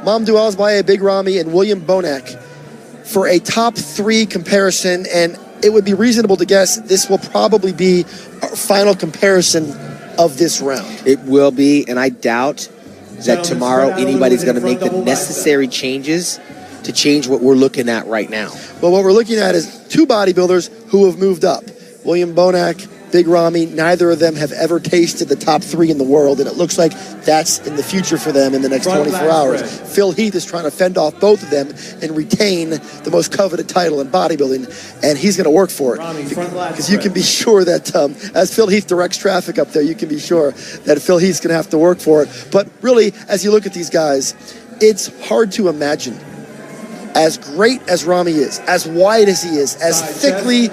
Mamadou Asbaye, Big Ramy, and William Bonac for a top 3 comparison, and it would be reasonable to guess this will probably be our final comparison of this round. It will be, and I doubt that tomorrow anybody's going to make the necessary changes to change what we're looking at right now. Well, what we're looking at is 2 bodybuilders who have moved up. William Bonac, Big Ramy, neither of them have ever tasted the top 3 in the world, and it looks like that's in the future for them in the next 24 hours. Phil Heath is trying to fend off both of them and retain the most coveted title in bodybuilding, and he's going to work for it. Because you can be sure that as Phil Heath directs traffic up there, you can be sure that Phil Heath's going to have to work for it. But really, as you look at these guys, it's hard to imagine, as great as Ramy is, as wide as he is, as thickly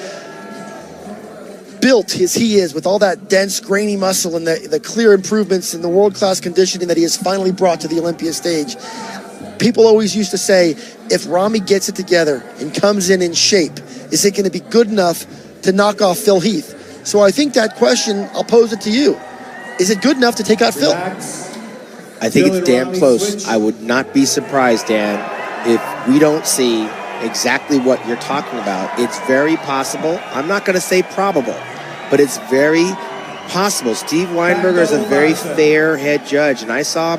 built as he is, with all that dense, grainy muscle and the clear improvements in the world-class conditioning that he has finally brought to the Olympia stage. People always used to say, if Ramy gets it together and comes in shape, is it going to be good enough to knock off Phil Heath? So I think that question, I'll pose it to you. Is it good enough to take out Phil? I think it's damn close. I would not be surprised, Dan, if we don't see exactly what you're talking about. It's very possible. I'm not going to say probable, but it's very possible. Steve Weinberger is a very fair head judge, and I saw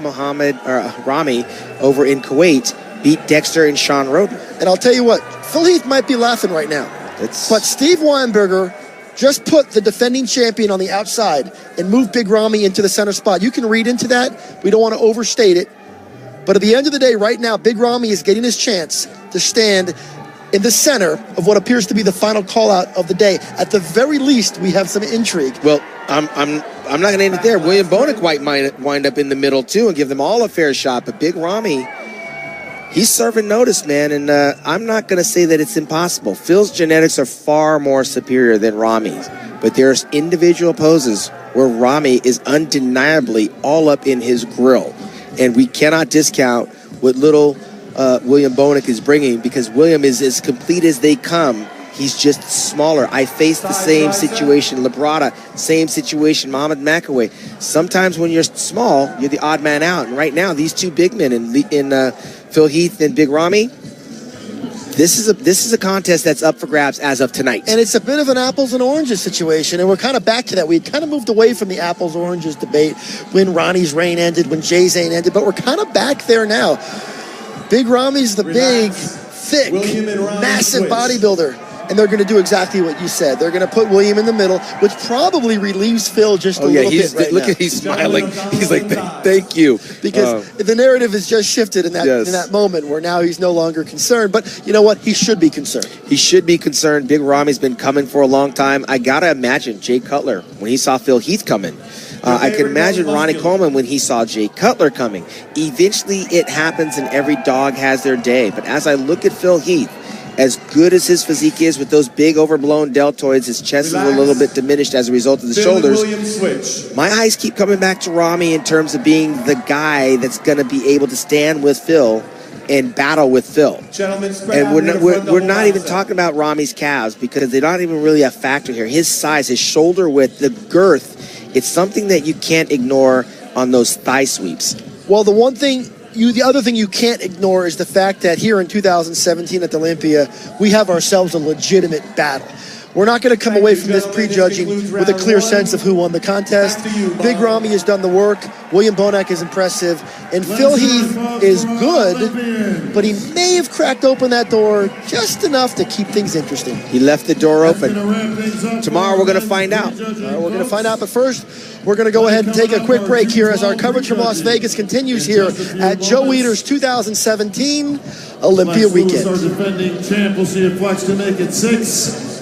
Ramy over in Kuwait beat Dexter and Sean Roden. And I'll tell you what, Phil Heath might be laughing right now, but Steve Weinberger just put the defending champion on the outside and moved Big Ramy into the center spot. You can read into that. We don't want to overstate it. But at the end of the day, right now, Big Ramy is getting his chance to stand in the center of what appears to be the final call-out of the day. At the very least, we have some intrigue. Well, I'm not going to end it there. William Bonac might wind up in the middle, too, and give them all a fair shot. But Big Ramy, he's serving notice, man, and I'm not going to say that it's impossible. Phil's genetics are far more superior than Ramy's, but there's individual poses where Ramy is undeniably all up in his grill, and we cannot discount what little William Bonac is bringing, because William is as complete as they come. He's just smaller. I faced the same situation. Labrada, same situation. Muhammad Makaway. Sometimes when you're small, you're the odd man out. And right now, these 2 big men in Phil Heath and Big Ramy, this is a contest that's up for grabs as of tonight. And it's a bit of an apples and oranges situation, and we're kind of back to that. We kind of moved away from the apples oranges debate when Ronnie's reign ended, when Jay's reign ended, but we're kind of back there now. Big Ramy's the big, thick, massive bodybuilder. And they're going to do exactly what you said. They're going to put William in the middle, which probably relieves Phil just a little bit right look now. At he's smiling. He's like, thank you. Because the narrative has just shifted in that moment where now he's no longer concerned. But you know what? He should be concerned. He should be concerned. Big Ramy's been coming for a long time. I got to imagine Jay Cutler, when he saw Phil Heath coming. I can imagine Ronnie Coleman when he saw Jay Cutler coming. Eventually it happens and every dog has their day. But as I look at Phil Heath, as good as his physique is with those big overblown deltoids, his chest is a little bit diminished as a result of the shoulders. My eyes keep coming back to Ramy in terms of being the guy that's going to be able to stand with Phil and battle with Phil. And we're not even talking about Ramy's calves, because they're not even really a factor here. His size, his shoulder width, the girth, it's something that you can't ignore on those thigh sweeps. Well, the other thing you can't ignore is the fact that here in 2017 at the Olympia, we have ourselves a legitimate battle. We're not going to come away from this prejudging with a clear sense of who won the contest. Big Ramy has done the work. William Bonac is impressive. And Phil Heath is good, but he may have cracked open that door just enough to keep things interesting. He left the door open. Tomorrow we're going to find out. But first, we're going to go ahead and take a quick break here as our coverage from Las Vegas continues here at Joe Weider's 2017 Olympia Weekend. Our defending champ. We'll see if Flex can make it 6.